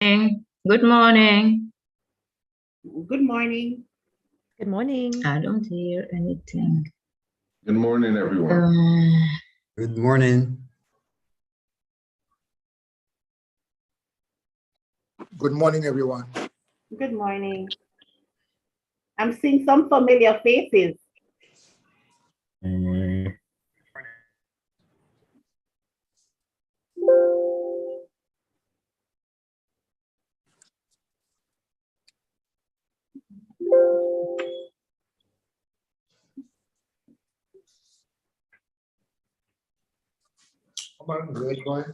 Good morning. Good morning. Good morning. I don't hear anything. Good morning, everyone. Good morning. Good morning, everyone. Good morning. I'm seeing some familiar faces. Come on, good going.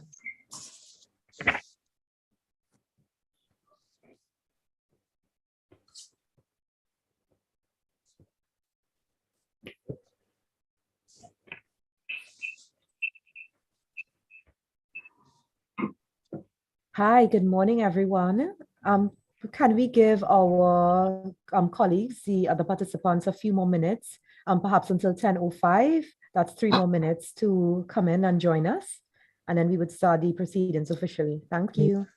Hi, good morning, everyone. Can we give our colleagues, the other participants, a few more minutes, perhaps until 10:05? That's 3 more minutes to come in and join us. And then we would start the proceedings officially. Thank you.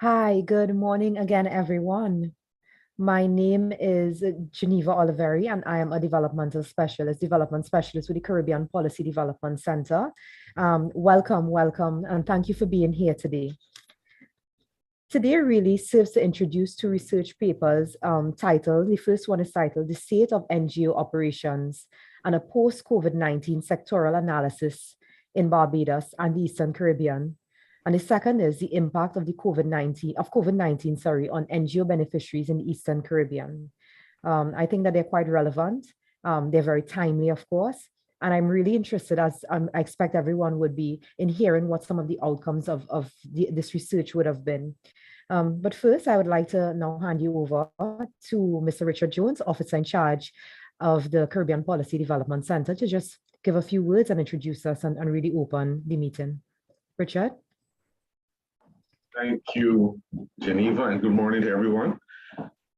Hi, good morning again, everyone. My name is Geneva Oliveri, and I am a development specialist with the Caribbean Policy Development Center. Welcome, and thank you for being here today. Today really serves to introduce 2 research papers titled, the first one is titled The State of NGO Operations and a Post-COVID-19 Sectoral Analysis in Barbados and the Eastern Caribbean. And the second is the impact of COVID-19 on NGO beneficiaries in the Eastern Caribbean. I think that they're quite relevant. They're very timely, of course. And I'm really interested, as I expect everyone would be, in hearing what some of the outcomes of this research would have been. But first, I would like to now hand you over to Mr. Richard Jones, Officer in Charge of the Caribbean Policy Development Center, to just give a few words and introduce us and really open the meeting. Richard? Thank you, Geneva, and good morning to everyone.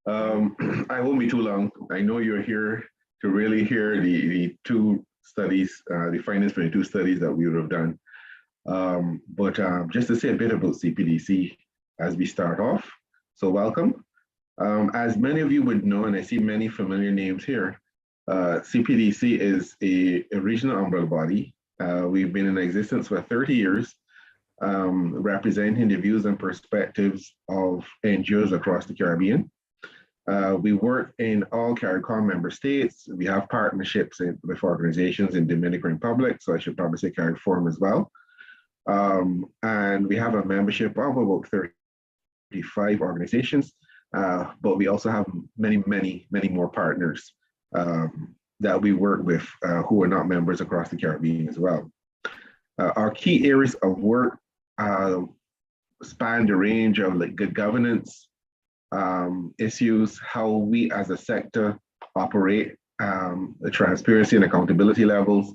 I won't be too long. I know you're here to really hear the 2 studies, the findings from the 2 studies that we would have done. But just to say a bit about Cpdc as we start off. So welcome. As many of you would know, and I see many familiar names here, Cpdc is a regional umbrella body. We've been in existence for 30 years. Representing the views and perspectives of NGOs across the Caribbean. We work in all CARICOM member states. We have partnerships with organizations in Dominican Republic, so I should probably say CARIFORM as well. And we have a membership of about 35 organizations, but we also have many more partners that we work with who are not members across the Caribbean as well. Our key areas of work span the range of like good governance issues, how we as a sector operate, the transparency and accountability levels,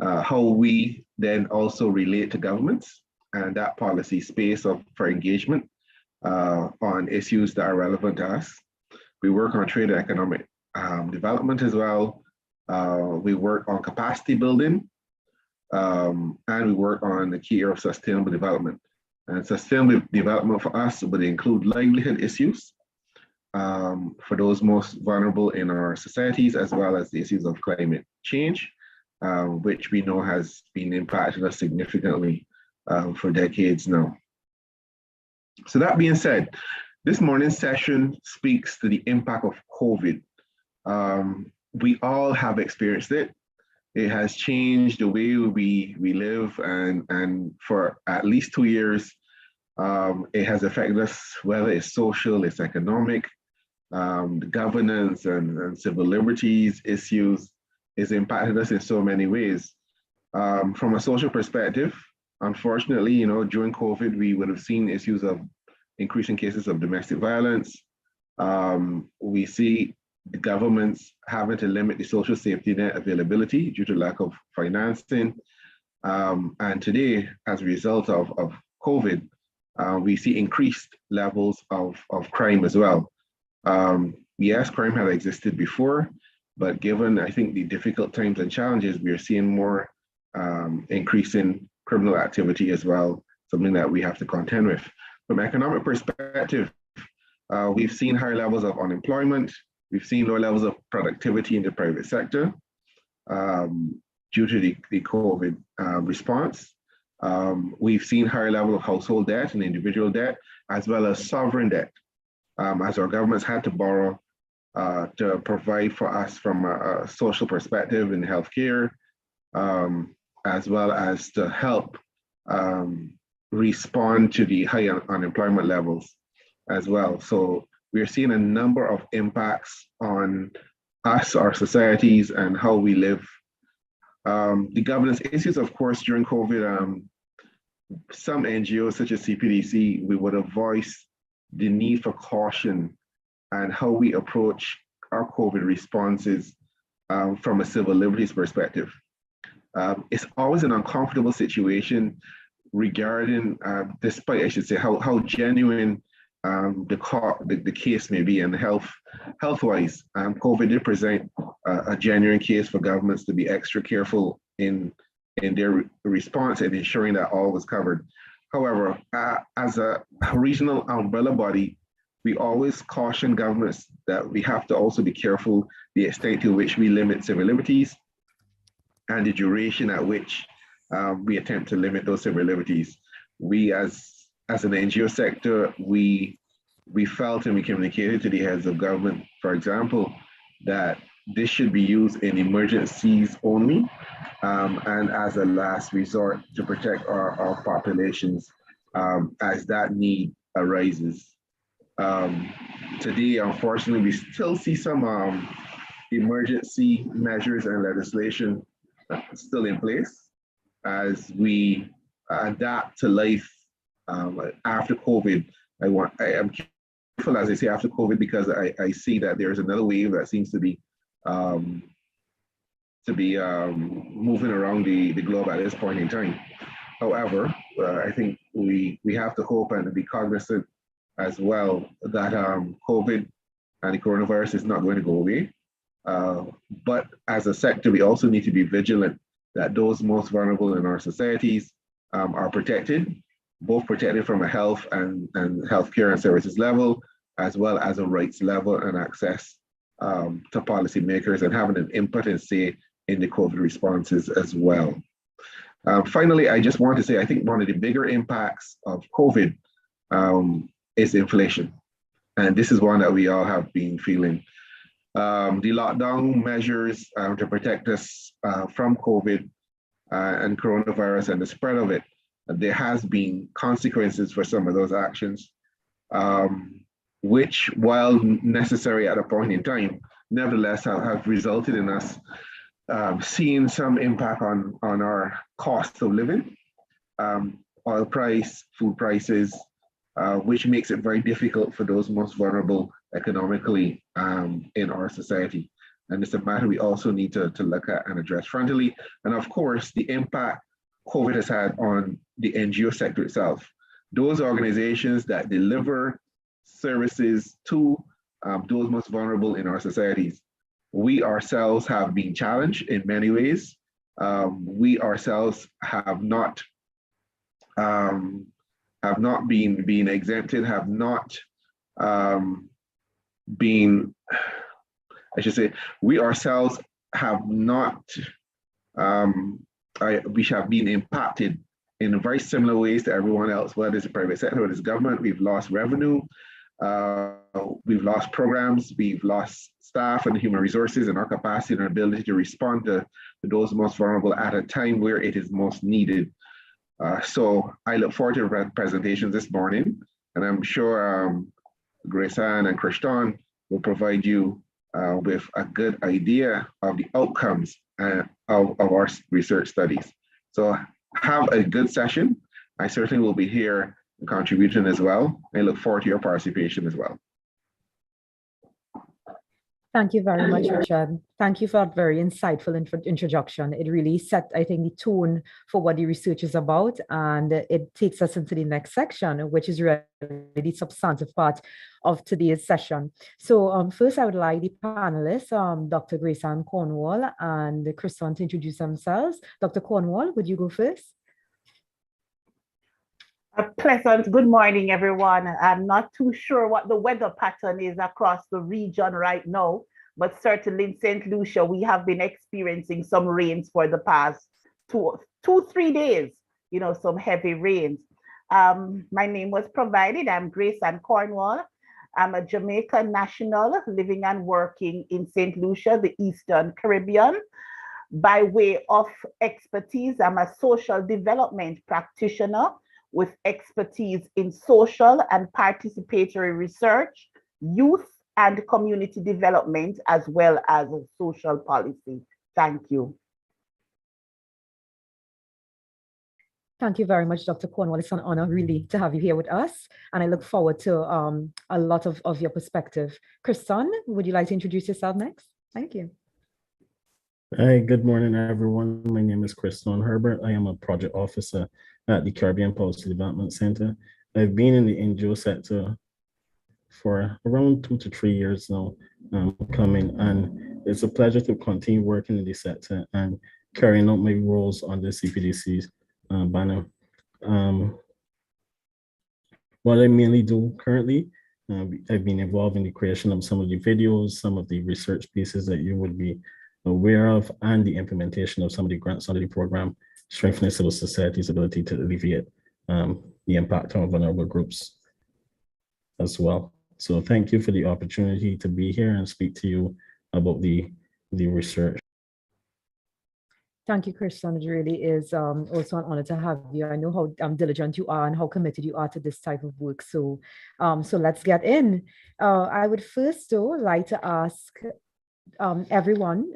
how we then also relate to governments and that policy space for engagement on issues that are relevant to us. We work on trade and economic development as well. We work on capacity building, and we work on the key area of sustainable development. And sustainable development for us would include livelihood issues for those most vulnerable in our societies, as well as the issues of climate change, which we know has been impacting us significantly for decades now. So that being said, this morning's session speaks to the impact of COVID. We all have experienced it. It has changed the way we live, and for at least 2 years, it has affected us, whether it's social, it's economic, the governance and civil liberties issues. It's impacted us in so many ways. From a social perspective, unfortunately, during COVID, we would have seen issues of increasing cases of domestic violence. We see the governments having to limit the social safety net availability due to lack of financing. And today, as a result of COVID, we see increased levels of crime as well. Yes, crime had existed before, but given, I think, the difficult times and challenges, we are seeing more increasing criminal activity as well, something that we have to contend with. From an economic perspective, we've seen higher levels of unemployment. We've seen lower levels of productivity in the private sector due to the COVID response. We've seen higher level of household debt and individual debt, as well as sovereign debt, as our governments had to borrow to provide for us from a social perspective in healthcare, as well as to help respond to the high unemployment levels as well. So we're seeing a number of impacts on us, our societies, and how we live. The governance issues, of course, during COVID, some NGOs such as Cpdc, we would have voiced the need for caution and how we approach our COVID responses from a civil liberties perspective. It's always an uncomfortable situation regarding, despite, I should say, how genuine the case may be, and health-wise, COVID did present a genuine case for governments to be extra careful in their response and ensuring that all was covered. However, as a regional umbrella body, we always caution governments that we have to also be careful the extent to which we limit civil liberties and the duration at which we attempt to limit those civil liberties. We, as an NGO sector, we felt and we communicated to the heads of government, for example, that this should be used in emergencies only and as a last resort to protect our populations as that need arises. Today, unfortunately, we still see some emergency measures and legislation still in place as we adapt to life after COVID. I am careful as I say after COVID, because I see that there's another wave that seems to be moving around the globe at this point in time. However, I think we have to hope and to be cognizant as well that COVID and the coronavirus is not going to go away. But as a sector, we also need to be vigilant that those most vulnerable in our societies are protected, both protected from a health and healthcare and services level, as well as a rights level and access to policymakers and having an input and say in the COVID responses as well. Finally, I just want to say, I think one of the bigger impacts of COVID is inflation. And this is one that we all have been feeling. The lockdown measures to protect us from COVID and coronavirus and the spread of it, there has been consequences for some of those actions, which, while necessary at a point in time, nevertheless have resulted in us seeing some impact on our cost of living, oil price, food prices, which makes it very difficult for those most vulnerable economically in our society. And it's a matter we also need to look at and address frontally. And of course, the impact COVID has had on the NGO sector itself. Those organizations that deliver services to those most vulnerable in our societies. We ourselves have been challenged in many ways. We ourselves have not been exempted, have not been, I should say, we ourselves have not, we have been impacted in very similar ways to everyone else, whether it's the private sector, whether it's government. We've lost revenue, we've lost programs, we've lost staff and human resources and our capacity and our ability to respond to those most vulnerable at a time where it is most needed. So I look forward to the presentations this morning, and I'm sure Grace-Ann and Kriston will provide you with a good idea of the outcomes of our research studies. So have a good session. I certainly will be here contributing as well. I look forward to your participation as well. Thank you very much, Richard. Thank you for that very insightful introduction. It really set, I think, the tone for what the research is about, and it takes us into the next section, which is really the substantive part of today's session. So first, I would like the panelists, Dr. Grace-Ann Cornwall and Kriston, to introduce themselves. Dr. Cornwall, would you go first? A pleasant good morning, everyone. I'm not too sure what the weather pattern is across the region right now, but certainly in St. Lucia, we have been experiencing some rains for the past 3 days, you know, some heavy rains. My name was provided. I'm Grace-Ann Cornwall. I'm a Jamaican national living and working in St. Lucia, the Eastern Caribbean. By way of expertise, I'm a social development practitioner with expertise in social and participatory research, youth and community development, as well as social policy. Thank you. Thank you very much, Dr. Cornwall. It's an honor really to have you here with us. And I look forward to a lot of your perspective. Kriston, would you like to introduce yourself next? Thank you. Hi, good morning, everyone. My name is Kriston Herbert. I am a project officer at the Caribbean Policy Development Center. I've been in the NGO sector for around 2 to 3 years now coming, and it's a pleasure to continue working in the sector and carrying out my roles on the Cpdc banner. What I mainly do currently, I've been involved in the creation of some of the videos, some of the research pieces that you would be aware of, and the implementation of some of the grants under the program, strengthening civil society's ability to alleviate the impact on vulnerable groups as well. So thank you for the opportunity to be here and speak to you about the research. Thank you, Kriston. It really is also an honor to have you. I know how diligent you are and how committed you are to this type of work. So, so let's get in. I would first though like to ask everyone,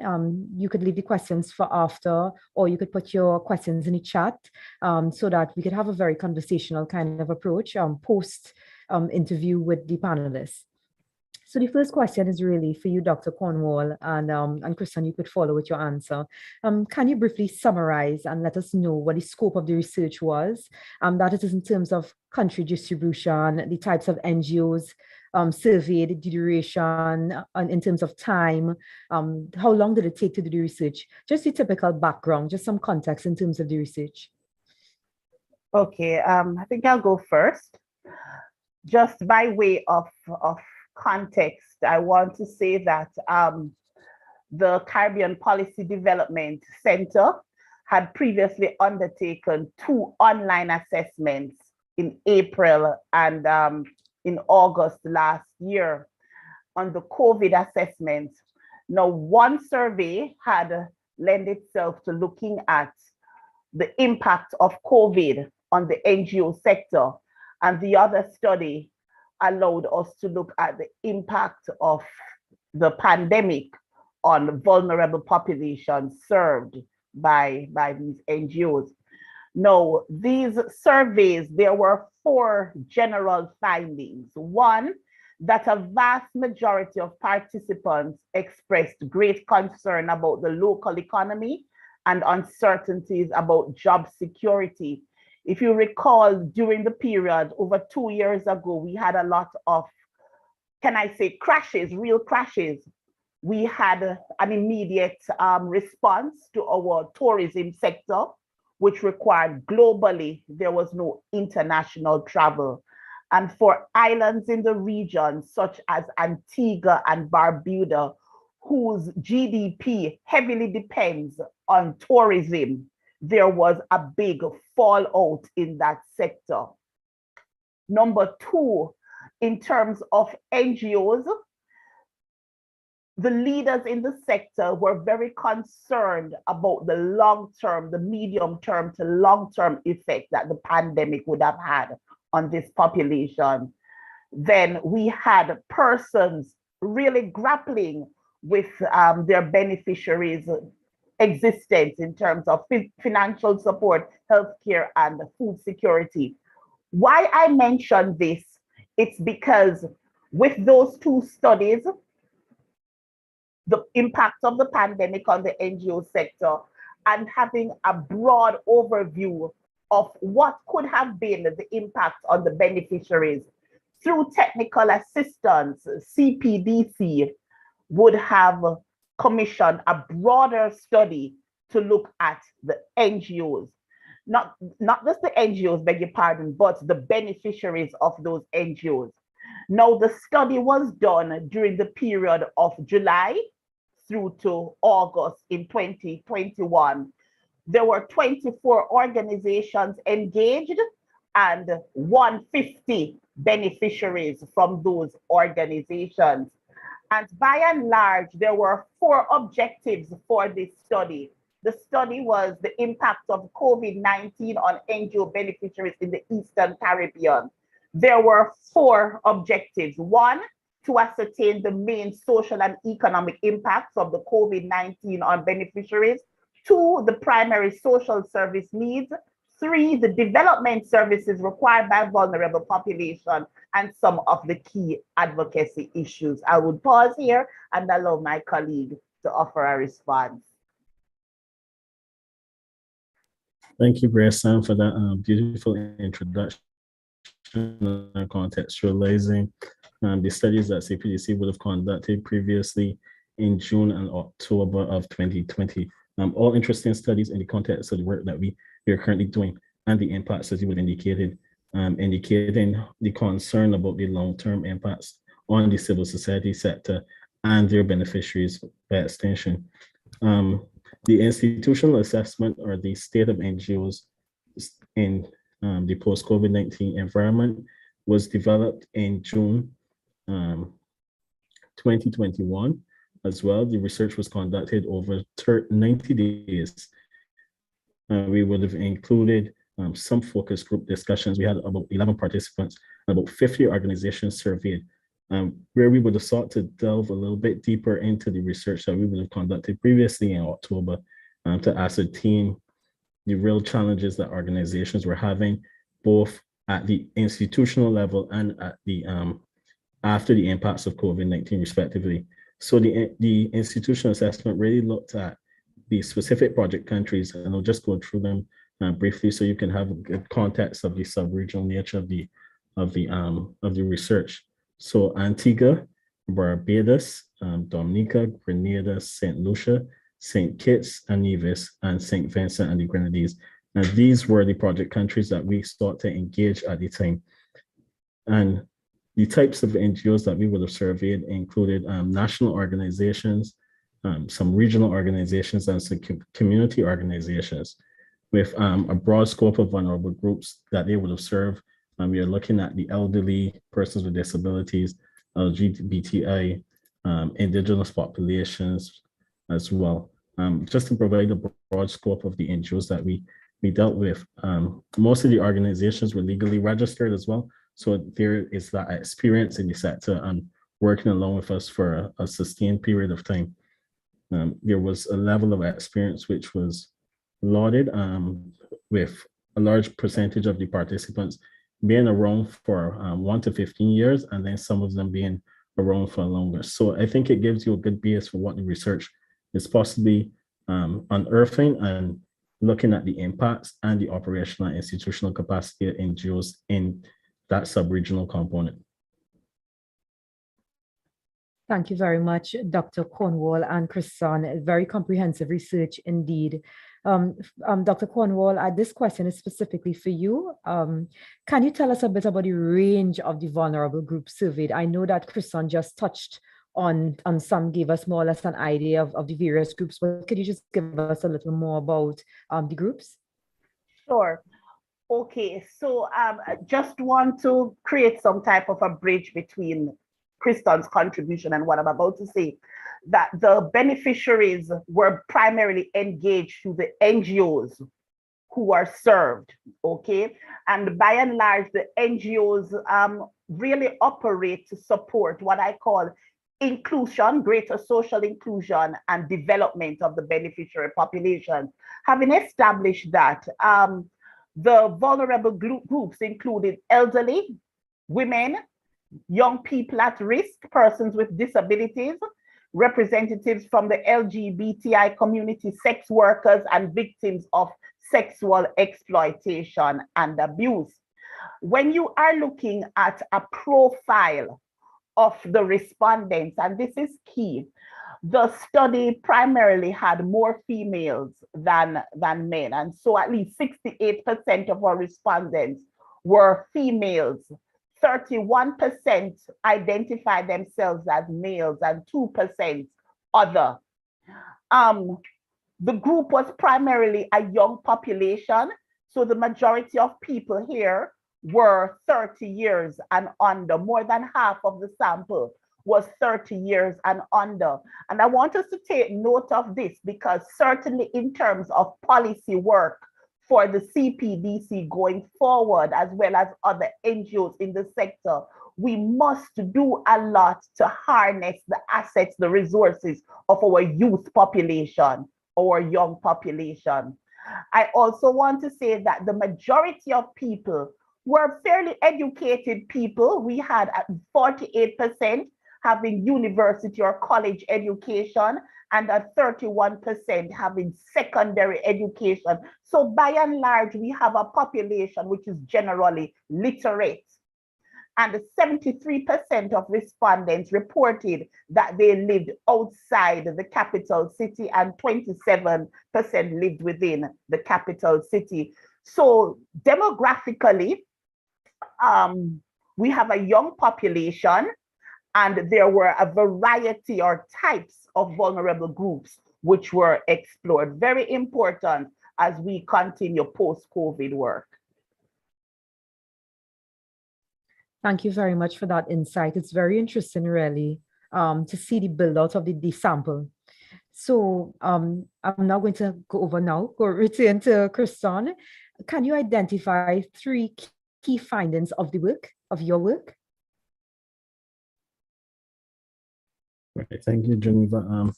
you could leave the questions for after, or you could put your questions in the chat so that we could have a very conversational kind of approach post interview with the panelists. So the first question is really for you, Dr. Cornwall, and Kriston, you could follow with your answer. Can you briefly summarize and let us know what the scope of the research was? That it is in terms of country distribution, the types of NGOs surveyed, the duration, in terms of time, how long did it take to do the research? Just the typical background, just some context in terms of the research. Okay, I think I'll go first. Just by way of context, I want to say that the Caribbean Policy Development Center had previously undertaken 2 online assessments in April and in August last year on the COVID assessment. Now, one survey had lent itself to looking at the impact of COVID on the NGO sector, and the other study allowed us to look at the impact of the pandemic on vulnerable populations served by these NGOs. Now, these surveys, there were 4 general findings. One, that a vast majority of participants expressed great concern about the local economy and uncertainties about job security. If you recall, during the period over 2 years ago, we had a lot of, can I say, crashes, real crashes. We had an immediate response to our tourism sector, which required globally, there was no international travel. And for islands in the region, such as Antigua and Barbuda, whose GDP heavily depends on tourism, there was a big fallout in that sector. Number 2, in terms of NGOs, the leaders in the sector were very concerned about the long-term, the medium-term to long-term effect that the pandemic would have had on this population. Then we had persons really grappling with their beneficiaries' existence in terms of financial support, healthcare, and food security. Why I mention this, it's because with those 2 studies, the impact of the pandemic on the NGO sector, and having a broad overview of what could have been the impact on the beneficiaries through technical assistance, Cpdc would have commissioned a broader study to look at the NGOs, not just the NGOs, beg your pardon, but the beneficiaries of those NGOs. Now, the study was done during the period of July through to August in 2021. There were 24 organizations engaged and 150 beneficiaries from those organizations. And by and large, there were 4 objectives for this study. The study was the impact of COVID-19 on NGO beneficiaries in the Eastern Caribbean. There were 4 objectives. 1, to ascertain the main social and economic impacts of the COVID-19 on beneficiaries. 2, the primary social service needs. 3, the development services required by vulnerable population, and some of the key advocacy issues. I would pause here and allow my colleague to offer a response. Thank you, Grace, for that beautiful introduction and contextualizing the studies that Cpdc would have conducted previously in June and October of 2020. All interesting studies in the context of the work that we are currently doing and the impacts, as you would indicated, indicating the concern about the long-term impacts on the civil society sector and their beneficiaries by extension. The institutional assessment, or the state of NGOs in the post-COVID-19 environment, was developed in June 2021 as well. The research was conducted over 90 days. We would have included some focus group discussions. We had about 11 participants, and about 50 organizations surveyed, where we would have sought to delve a little bit deeper into the research that we would have conducted previously in October to ascertain the real challenges that organizations were having, both at the institutional level and at the after the impacts of COVID-19 respectively. So the institutional assessment really looked at the specific project countries, and I'll just go through them briefly so you can have a good context of the sub-regional nature of the research. So Antigua, Barbados, Dominica, Grenada, St. Lucia, St. Kitts and Nevis, and St. Vincent and the Grenadines. And these were the project countries that we sought to engage at the time. And the types of NGOs that we would have surveyed included national organizations, some regional organizations, and some community organizations with a broad scope of vulnerable groups that they would have served We are looking at the elderly, persons with disabilities, LGBTI, indigenous populations as well. Just to provide a broad scope of the NGOs that we dealt with. Most of the organizations were legally registered as well. So there is that experience in the sector and working along with us for a sustained period of time. There was a level of experience which was lauded, with a large percentage of the participants being around for 1 to 15 years, and then some of them being around for longer. So I think it gives you a good base for what the research is possibly unearthing and looking at the impacts and the operational and institutional capacity of NGOs in that sub-regional component. Thank you very much, Dr. Cornwall and Christian. Very comprehensive research indeed. Dr. Cornwall, this question is specifically for you. Can you tell us a bit about the range of the vulnerable groups surveyed? I know that Christian just touched on some, gave us more or less an idea of the various groups, but could you just give us a little more about the groups? Sure. Okay, so I just want to create some type of a bridge between Christian's contribution and what I'm about to say, that the beneficiaries were primarily engaged through the NGOs who are served, okay? And by and large, the NGOs really operate to support what I call inclusion, greater social inclusion and development of the beneficiary population. Having established that, the vulnerable groups included elderly, women, young people at risk, persons with disabilities, representatives from the LGBTI community, sex workers, and victims of sexual exploitation and abuse. When you are looking at a profile of the respondents, and this is key, the study primarily had more females than men. And so at least 68% of our respondents were females. 31% identified themselves as males and 2% other. The group was primarily a young population. So the majority of people here were 30 years and under. More than half of the sample was 30 years and under. And I want us to take note of this because certainly in terms of policy work for the Cpdc going forward, as well as other NGOs in the sector, we must do a lot to harness the assets, the resources of our youth population, our young population. I also want to say that the majority of people were fairly educated people. We had 48% having university or college education, and at 31% having secondary education. So by and large, we have a population which is generally literate. And 73% of respondents reported that they lived outside the capital city and 27% lived within the capital city. So demographically, we have a young population, and there were a variety or types of vulnerable groups which were explored. Very important as we continue post-COVID work. Thank you very much for that insight. It's very interesting, really, to see the build-out of the sample. So I'm now going to return to Christian. Can you identify 3 key findings of the work, of your work? Right, thank you, Geneva.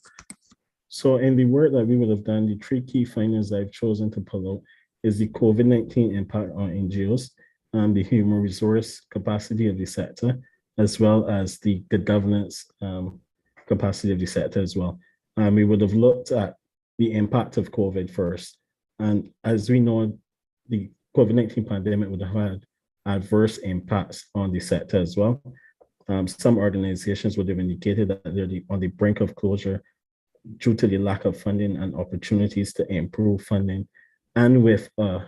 So in the work that we would have done, the 3 key findings I've chosen to pull out is the COVID-19 impact on NGOs, the human resource capacity of the sector, as well as the good governance capacity of the sector as well. We would have looked at the impact of COVID first. And as we know, the COVID-19 pandemic would have had adverse impacts on the sector as well. Some organizations would have indicated that they're on the brink of closure due to the lack of funding and opportunities to improve funding, and with a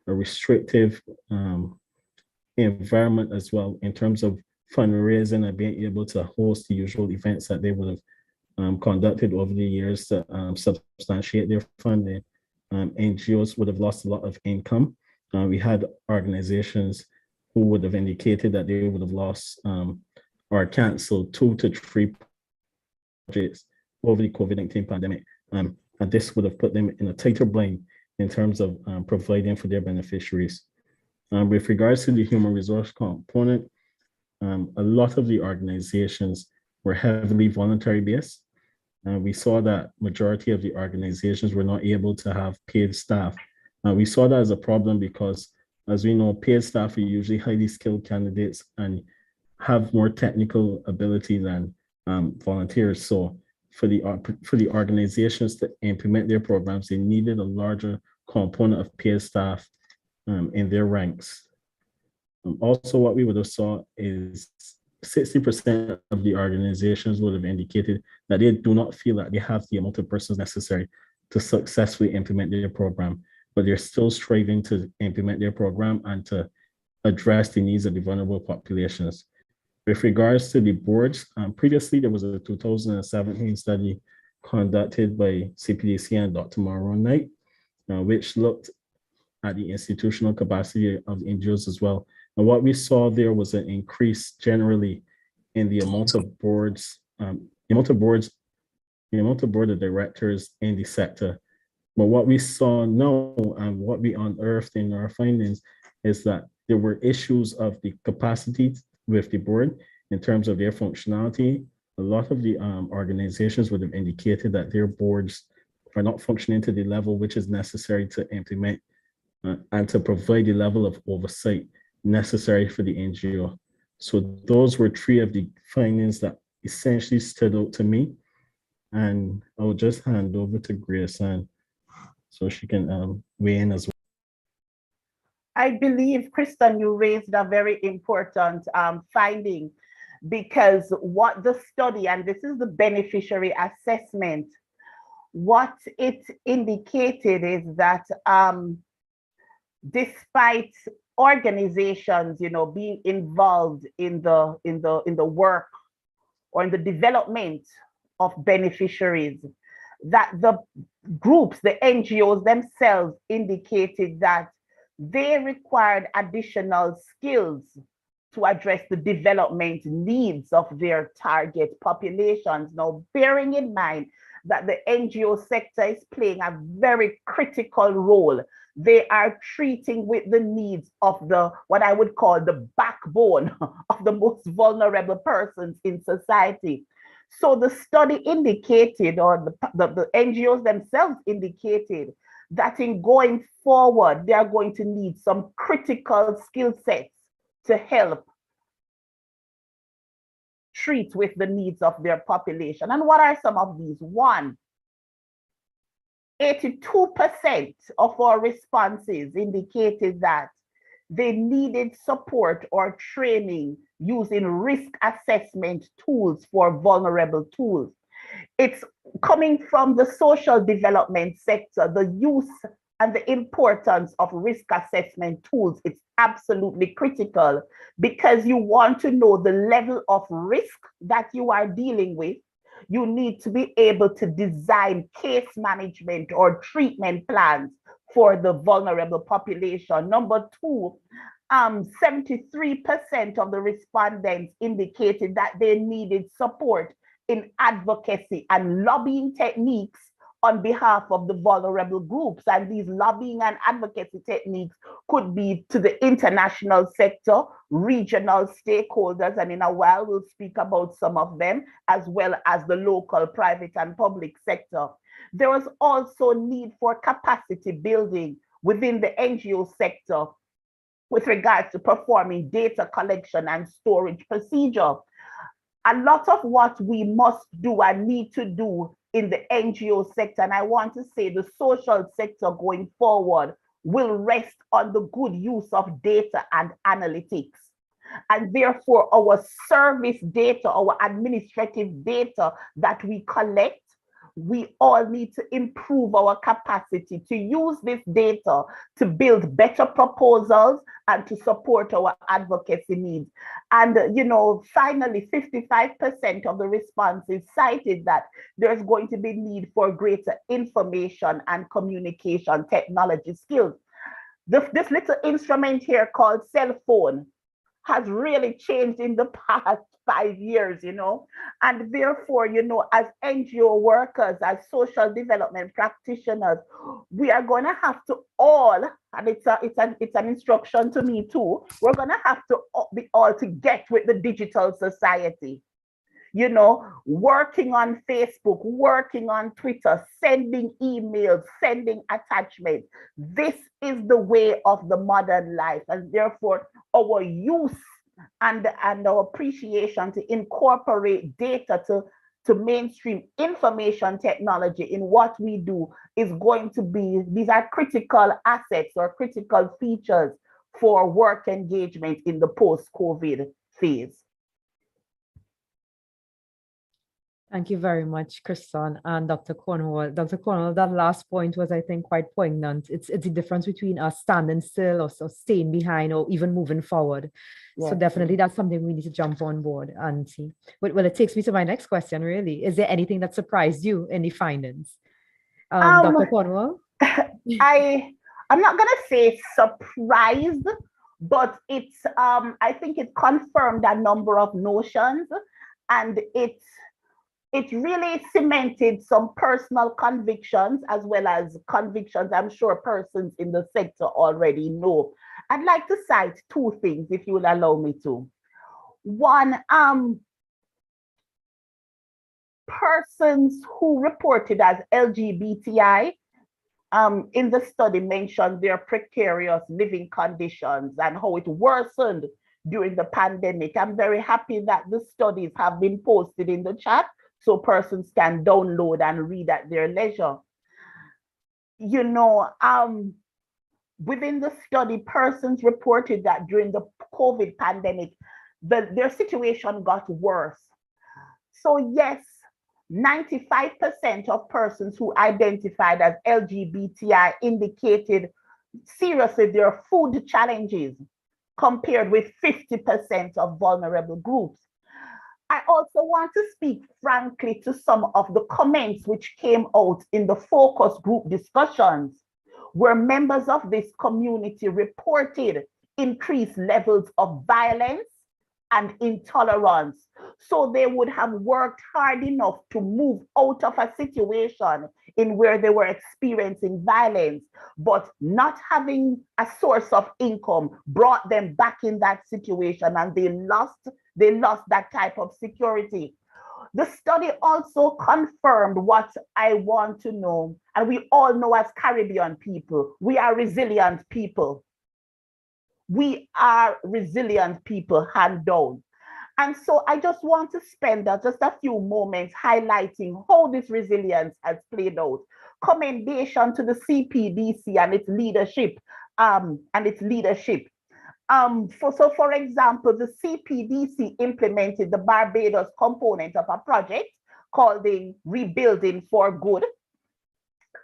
restrictive environment as well in terms of fundraising and being able to host the usual events that they would have conducted over the years to substantiate their funding. NGOs would have lost a lot of income. We had organizations who would have indicated that they would have lost or canceled 2 to 3 projects over the COVID-19 pandemic. And this would have put them in a tighter bind in terms of providing for their beneficiaries. With regards to the human resource component, a lot of the organizations were heavily voluntary based. We saw that majority of the organizations were not able to have paid staff. We saw that as a problem because, as we know, paid staff are usually highly skilled candidates and have more technical ability than volunteers. So for the organizations to implement their programs, they needed a larger component of paid staff in their ranks. Also, what we would have saw is 60% of the organizations would have indicated that they do not feel that they have the amount of persons necessary to successfully implement their program, but they're still striving to implement their program and to address the needs of the vulnerable populations. With regards to the boards, previously there was a 2017 study conducted by Cpdc and Dr. Maron Knight, which looked at the institutional capacity of the NGOs as well. And what we saw there was an increase generally in the amount of boards, the amount of board of directors in the sector. But what we saw now and what we unearthed in our findings is that there were issues of the capacity with the board in terms of their functionality. A lot of the organizations would have indicated that their boards are not functioning to the level which is necessary to implement and to provide the level of oversight necessary for the NGO. So those were 3 of the findings that essentially stood out to me. And I'll just hand over to Grace and so she can weigh in as well. I believe, Kristen, you raised a very important finding, because what the study, and this is the beneficiary assessment, what it indicated is that despite organizations, being involved in the work or in the development of beneficiaries, that the groups, the NGOs themselves indicated that they required additional skills to address the development needs of their target populations. Now, bearing in mind that the NGO sector is playing a very critical role, they are treating with the needs of what I would call the backbone of the most vulnerable persons in society. So the study indicated, or the NGOs themselves indicated, that in going forward, they are going to need some critical skill sets to help treat with the needs of their population. And what are some of these? 1, 82% of our responses indicated that they needed support or training using risk assessment tools for vulnerable tools. It's coming from the social development sector, the use and the importance of risk assessment tools. It's absolutely critical because you want to know the level of risk that you are dealing with. You need to be able to design case management or treatment plans for the vulnerable population. Number 2, 73% of the respondents indicated that they needed support in advocacy and lobbying techniques on behalf of the vulnerable groups. And these lobbying and advocacy techniques could be to the international sector, regional stakeholders, and in a while we'll speak about some of them, as well as the local, private, and public sector. There was also need for capacity building within the NGO sector with regards to performing data collection and storage procedure. A lot of what we must do and need to do in the NGO sector, and I want to say the social sector going forward, will rest on the good use of data and analytics. And therefore, our service data, our administrative data that we collect, we all need to improve our capacity to use this data to build better proposals and to support our advocacy needs. And, finally, 55% of the responses cited that there's going to be need for greater information and communication technology skills. This little instrument here called cell phone has really changed in the past 5 years, and therefore, as NGO workers, as social development practitioners, we are going to have to all, and it's an instruction to me too, we're going to have to be all to get with the digital society. Working on Facebook, working on Twitter, sending emails, sending attachments. This is the way of the modern life, and therefore our use and our appreciation to incorporate data to mainstream information technology in what we do is going to be, these are critical assets or critical features for work engagement in the post-COVID phase. Thank you very much, Kristen and Dr. Cornwall. Dr. Cornwall, that last point was, I think, quite poignant. It's the difference between us standing still or staying behind or even moving forward. Yes. So definitely that's something we need to jump on board and see. Well, it takes me to my next question, really. Is there anything that surprised you in the findings? Dr. Cornwall? I'm not going to say surprised, but it's I think it confirmed a number of notions, and it really cemented some personal convictions as well as convictions I'm sure persons in the sector already know. I'd like to cite two things, if you will allow me to. One, persons who reported as LGBTI in the study mentioned their precarious living conditions and how it worsened during the pandemic. I'm very happy that the studies have been posted in the chat so persons can download and read at their leisure. Within the study, persons reported that during the COVID pandemic, their situation got worse. So yes, 95% of persons who identified as LGBTI indicated seriously their food challenges, compared with 50% of vulnerable groups. I also want to speak frankly to some of the comments which came out in the focus group discussions, where members of this community reported increased levels of violence and intolerance. So they would have worked hard enough to move out of a situation in where they were experiencing violence, but not having a source of income brought them back in that situation, and they lost that type of security. The study also confirmed what I want to know, and we all know as Caribbean people, we are resilient people. We are resilient people, hand down. And so I just want to spend just a few moments highlighting how this resilience has played out. Commendation to the Cpdc and its leadership. For example, the Cpdc implemented the Barbados component of a project called the Rebuilding for Good.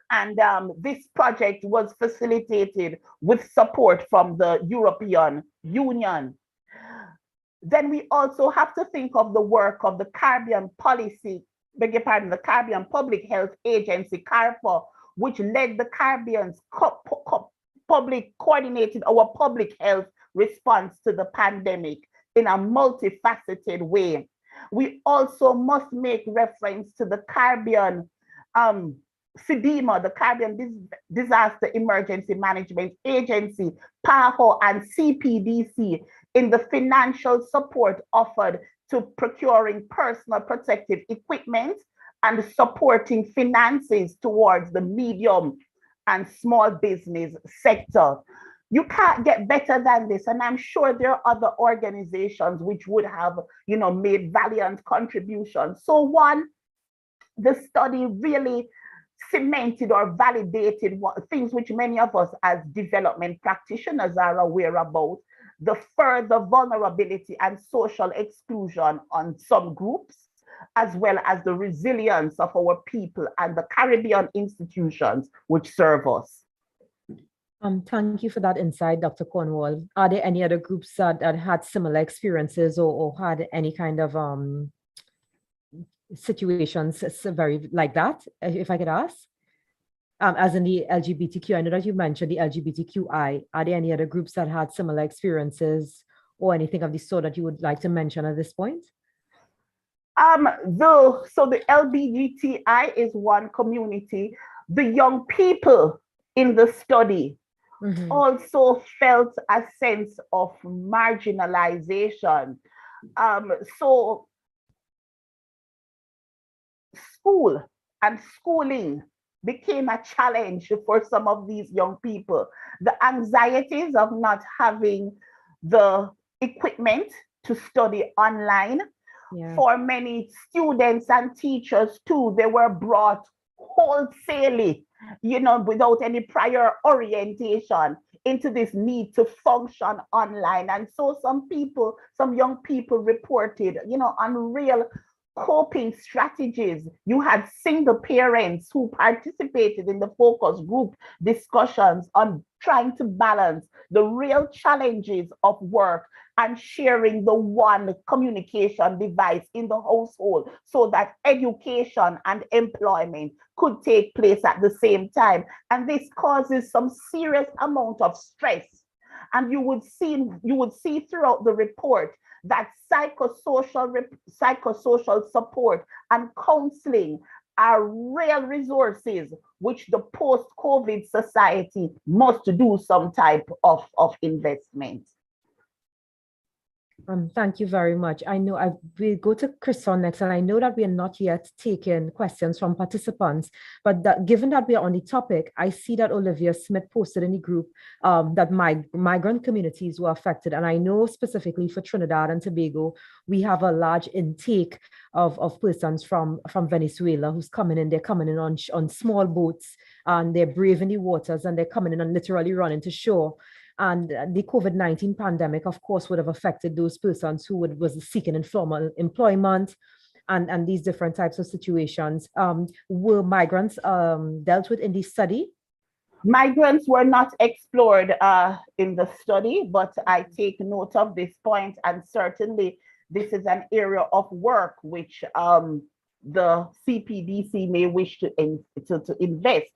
And this project was facilitated with support from the European Union. Then we also have to think of the work of the Caribbean the Caribbean Public Health Agency, CARPA, which led the Caribbean's coordinated our public health response to the pandemic in a multifaceted way. We also must make reference to the Caribbean CDEMA, the Caribbean Disaster Emergency Management Agency, PAHO, and Cpdc in the financial support offered to procuring personal protective equipment and supporting finances towards the medium and small business sector. You can't get better than this, and I'm sure there are other organizations which would have, made valiant contributions. So one, the study really cemented or validated things which many of us as development practitioners are aware about, the further vulnerability and social exclusion on some groups, as well as the resilience of our people and the Caribbean institutions which serve us. Thank you for that insight, Dr. Cornwall. Are there any other groups that had similar experiences or had any kind of situations very like that, if I could ask? As in the LGBTQ, I know that you mentioned the LGBTQI. Are there any other groups that had similar experiences or anything of the sort that you would like to mention at this point? So the LGBTI is one community. The young people in the study also felt a sense of marginalization. So school and schooling became a challenge for some of these young people. The anxieties of not having the equipment to study online. For many students and teachers too, they were brought wholesalely, without any prior orientation into this need to function online. And so some young people reported, unreal coping strategies. You had single parents who participated in the focus group discussions on trying to balance the real challenges of work and sharing the one communication device in the household so that education and employment could take place at the same time. And this causes some serious amount of stress. And you would see throughout the report that psychosocial support and counseling are real resources which the post-COVID society must do some type of investment. Thank you very much. I know we'll go to Chrison next, and I know that we are not yet taking questions from participants, but given that we are on the topic, I see that Olivia Smith posted in the group that migrant communities were affected. And I know specifically for Trinidad and Tobago, we have a large intake of persons from Venezuela who's coming in. They're coming in on small boats, and they're braving the waters, and they're coming in and literally running to shore. And the COVID-19 pandemic, of course, would have affected those persons who was seeking informal employment and these different types of situations. Were migrants dealt with in the study? Migrants were not explored in the study, but I take note of this point, and certainly this is an area of work which the Cpdc may wish to invest.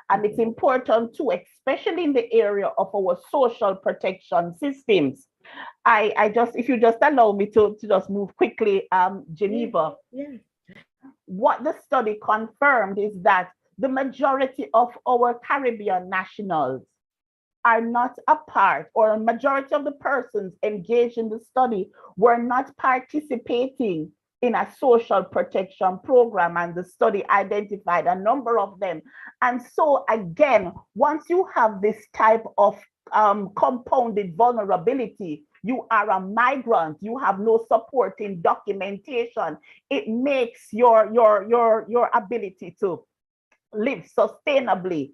And it's important too, especially in the area of our social protection systems. If you just allow me to just move quickly, Geneva. Yeah. What the study confirmed is that the majority of our Caribbean nationals are not a part, or a majority of the persons engaged in the study were not participating in a social protection program, and the study identified a number of them. And so again, once you have this type of compounded vulnerability, you are a migrant, you have no supporting documentation, it makes your ability to live sustainably,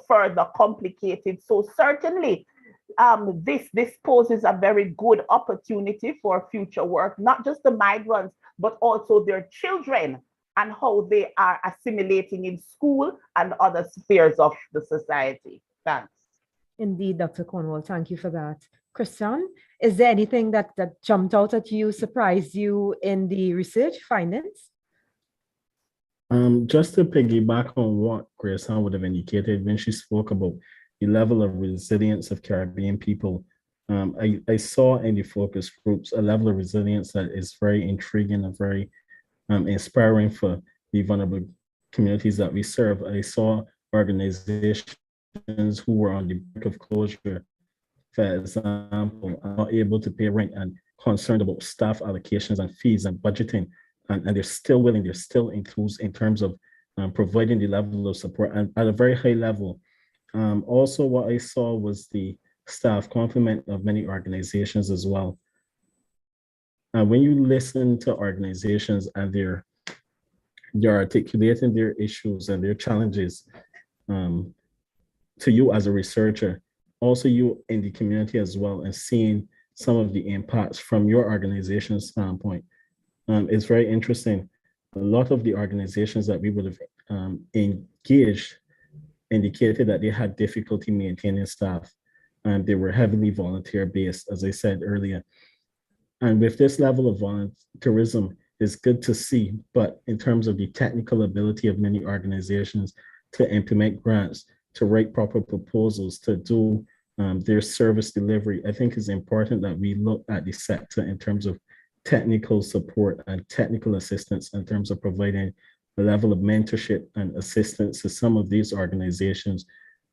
further complicated. So certainly, this poses a very good opportunity for future work, not just the migrants, but also their children and how they are assimilating in school and other spheres of the society. Thanks. Indeed, Dr. Cornwall, thank you for that. Christian, is there anything that jumped out at you, surprised you in the research findings? Just to piggyback on what Grace would have indicated when she spoke about the level of resilience of Caribbean people, I saw in the focus groups a level of resilience that is very intriguing and very inspiring for the vulnerable communities that we serve. I saw organizations who were on the brink of closure, for example, are not able to pay rent and concerned about staff allocations and fees and budgeting. And they're still willing, they're still enthused in terms of providing the level of support and at a very high level. Also, what I saw was the staff complement of many organizations as well. When you listen to organizations and they're articulating their issues and their challenges to you as a researcher, also you in the community as well, and seeing some of the impacts from your organization's standpoint, it's very interesting. A lot of the organizations that we would have engaged indicated that they had difficulty maintaining staff, and they were heavily volunteer-based, as I said earlier. And with this level of volunteerism, it's good to see, but in terms of the technical ability of many organizations to implement grants, to write proper proposals, to do their service delivery, I think it's important that we look at the sector in terms of technical support and technical assistance in terms of providing a level of mentorship and assistance to some of these organizations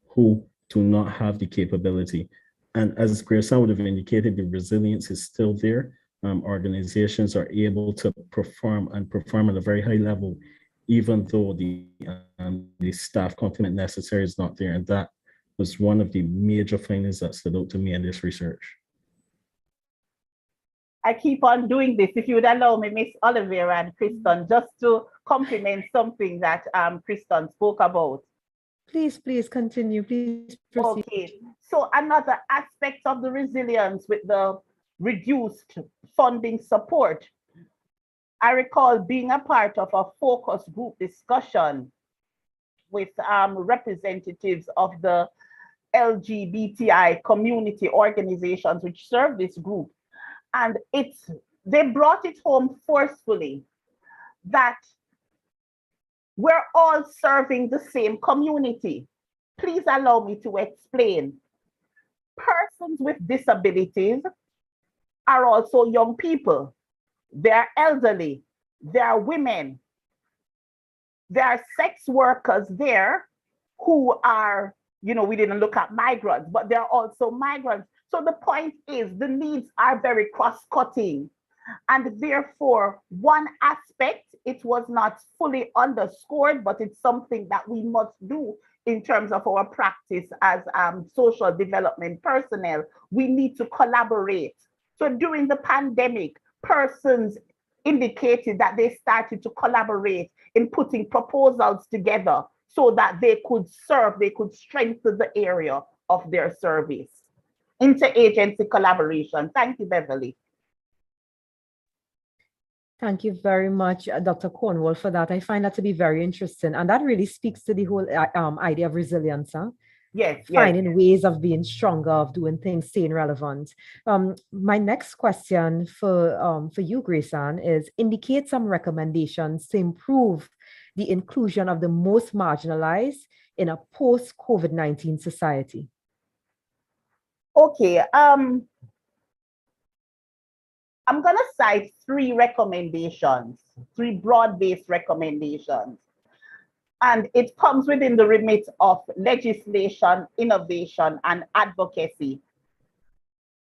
who do not have the capability. And as Grayson would have indicated, the resilience is still there. Organizations are able to perform at a very high level, even though the staff complement necessary is not there. And that was one of the major findings that stood out to me in this research. I keep on doing this. If you would allow me, Miss Oliveira and Kristen, just to complement something that Kristen spoke about. Please continue. Please proceed. Okay. So another aspect of the resilience with the reduced funding support, I recall being a part of a focus group discussion with representatives of the LGBTI community organizations which serve this group. And they brought it home forcefully that we're all serving the same community. Please allow me to explain. Persons with disabilities are also young people. They're elderly, they're women, there are sex workers there who are, we didn't look at migrants, but they're also migrants. So the point is the needs are very cross-cutting. And therefore, one aspect, it was not fully underscored, but it's something that we must do in terms of our practice as social development personnel. We need to collaborate. So during the pandemic, persons indicated that they started to collaborate in putting proposals together so that they could strengthen the area of their service. Interagency collaboration. Thank you, Beverly. Thank you very much, Dr. Cornwall, for that. I find that to be very interesting. And that really speaks to the whole idea of resilience. Huh? Yes. Finding ways of being stronger, of doing things, staying relevant. My next question for you, Grayson, is indicate some recommendations to improve the inclusion of the most marginalized in a post-COVID-19 society. Okay. I'm going to cite three broad-based recommendations. And it comes within the remit of legislation, innovation, and advocacy.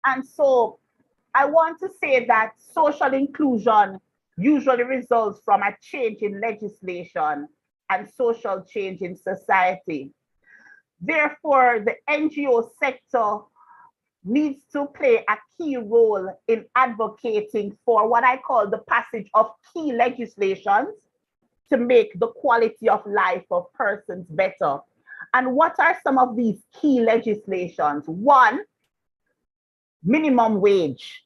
And so I want to say that social inclusion usually results from a change in legislation and social change in society. Therefore, the NGO sector needs to play a key role in advocating for what I call the passage of key legislations to make the quality of life of persons better. And what are some of these key legislations? One, minimum wage.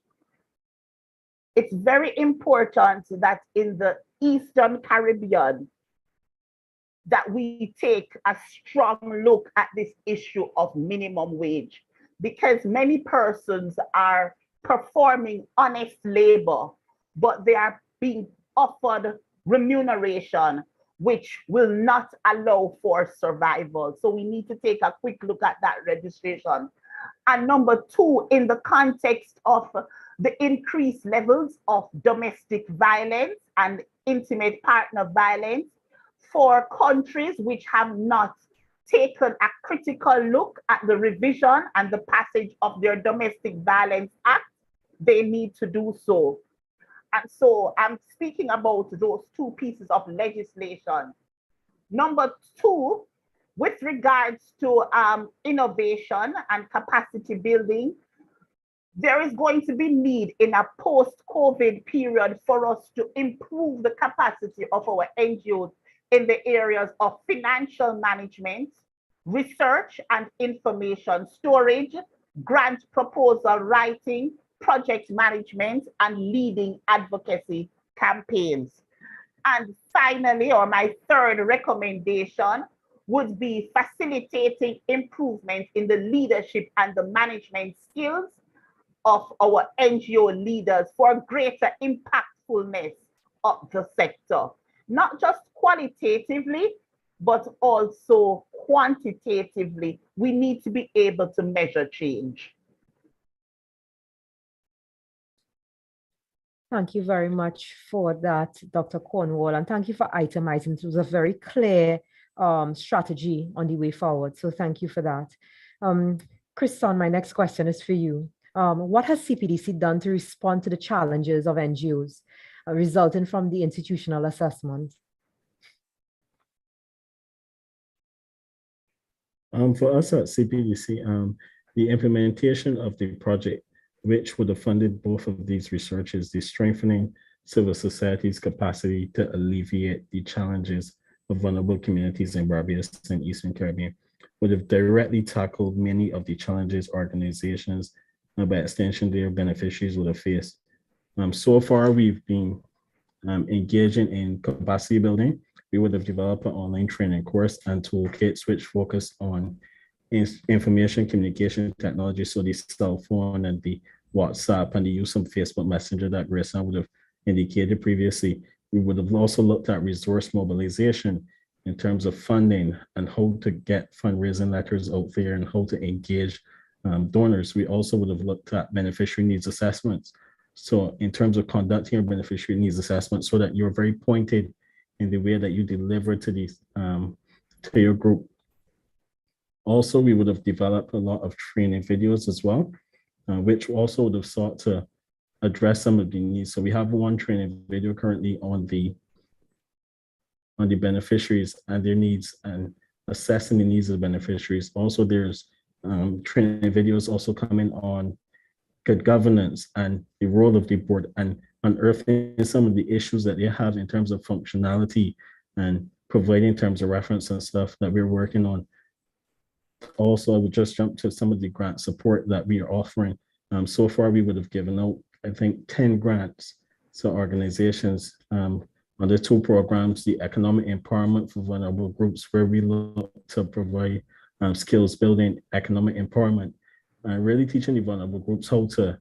It's very important that in the Eastern Caribbean, that we take a strong look at this issue of minimum wage, because many persons are performing honest labor, but they are being offered remuneration which will not allow for survival. So we need to take a quick look at that registration. And number two, in the context of the increased levels of domestic violence and intimate partner violence for countries which have not taken a critical look at the revision and the passage of their Domestic Violence Act, they need to do so. And so I'm speaking about those two pieces of legislation. Number two, with regards to innovation and capacity building, there is going to be need in a post-COVID period for us to improve the capacity of our NGOs in the areas of financial management, research and information storage, grant proposal writing, project management, and leading advocacy campaigns. And finally, or my third recommendation would be facilitating improvement in the leadership and the management skills of our NGO leaders for greater impactfulness of the sector, not just qualitatively, but also quantitatively, we need to be able to measure change. Thank you very much for that, Dr. Cornwall, and thank you for itemizing. It was a very clear strategy on the way forward. So thank you for that. Kriston, my next question is for you. What has CPDC done to respond to the challenges of NGOs resulting from the institutional assessment? For us at CPDC, the implementation of the project, which would have funded both of these researches, the strengthening civil society's capacity to alleviate the challenges of vulnerable communities in Barbados and Eastern Caribbean, would have directly tackled many of the challenges organizations, and by extension their beneficiaries would have faced. So far, we've been engaging in capacity building. We would have developed an online training course and toolkits which focus on information communication technology, so the cell phone and the WhatsApp and the use of Facebook Messenger that Grayson would have indicated previously. We would have also looked at resource mobilization in terms of funding and how to get fundraising letters out there and how to engage donors. We also would have looked at beneficiary needs assessments. So in terms of conducting your beneficiary needs assessment so that you're very pointed in the way that you deliver to these to your group. Also, we would have developed a lot of training videos as well, which also would have sought to address some of the needs. So we have one training video currently on the beneficiaries and their needs and assessing the needs of the beneficiaries. Also, there's training videos also coming on good governance and the role of the board and unearthing some of the issues that they have in terms of functionality and providing terms of reference and stuff that we're working on. Also, I would just jump to some of the grant support that we are offering. So far, we would have given out, I think, 10 grants to organizations under 2 programs, the economic empowerment for vulnerable groups, where we look to provide skills building, economic empowerment, and really teaching the vulnerable groups how to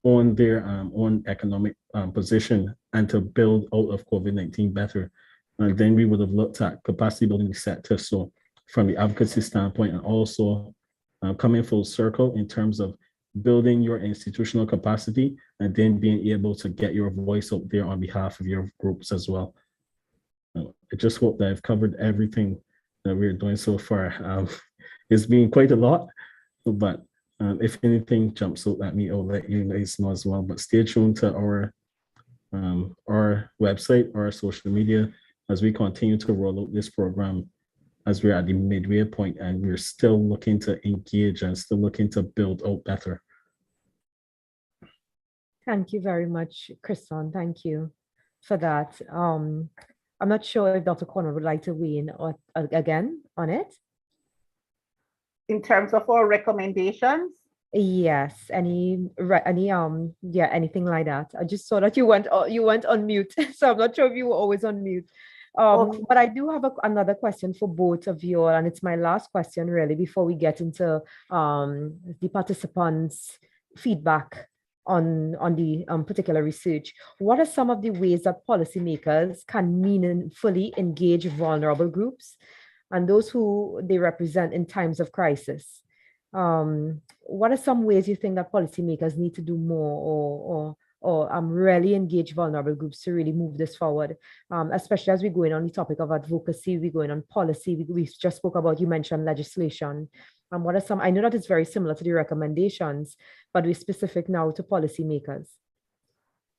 own their own economic position and to build out of COVID-19 better. And then we would have looked at capacity building sector. So from the advocacy standpoint, and also coming full circle in terms of building your institutional capacity and then being able to get your voice out there on behalf of your groups as well. I just hope that I've covered everything that we're doing so far. It's been quite a lot, but if anything jumps out at me, I'll let you guys know as well. But stay tuned to our website, our social media, as we continue to roll out this program, as we're at the midway point and we're still looking to engage and still looking to build out better. Thank you very much, Kriston. Thank you for that. I'm not sure if Dr. Corner would like to weigh in again on it. In terms of our recommendations? Yes, anything like that. I just saw that you went on mute, so I'm not sure if you were always on mute. Okay. But I do have another question for both of you, and it's my last question really before we get into the participants' feedback on the particular research. What are some of the ways that policymakers can meaningfully engage vulnerable groups and those who they represent in times of crisis? What are some ways you think that policymakers need to do more or really engage vulnerable groups to really move this forward, especially as we're going on the topic of advocacy, we're going on policy, we just spoke about, you mentioned legislation. What are some, I know that it's very similar to the recommendations, but we're specific now to policymakers.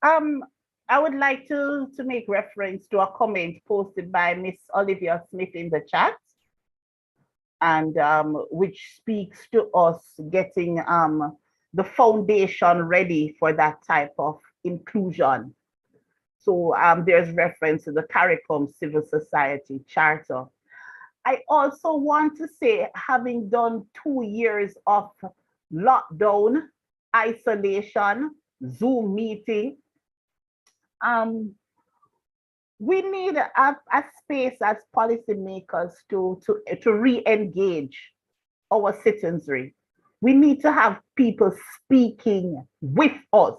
I would like to make reference to a comment posted by Miss Olivia Smith in the chat, and which speaks to us getting the foundation ready for that type of inclusion. So there's reference to the CARICOM Civil Society Charter. I also want to say, having done 2 years of lockdown, isolation, Zoom meeting, we need a space as policymakers to re-engage our citizenry. We need to have people speaking with us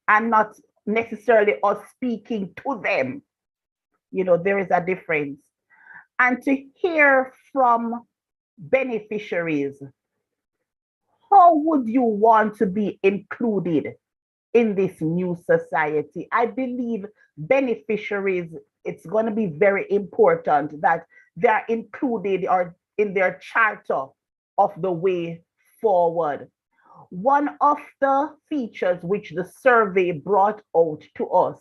and not necessarily us speaking to them. You know, there is a difference. and to hear from beneficiaries. How would you want to be included in this new society? I believe beneficiaries, it's going to be very important that they are included or in their charter of the way forward. One of the features which the survey brought out to us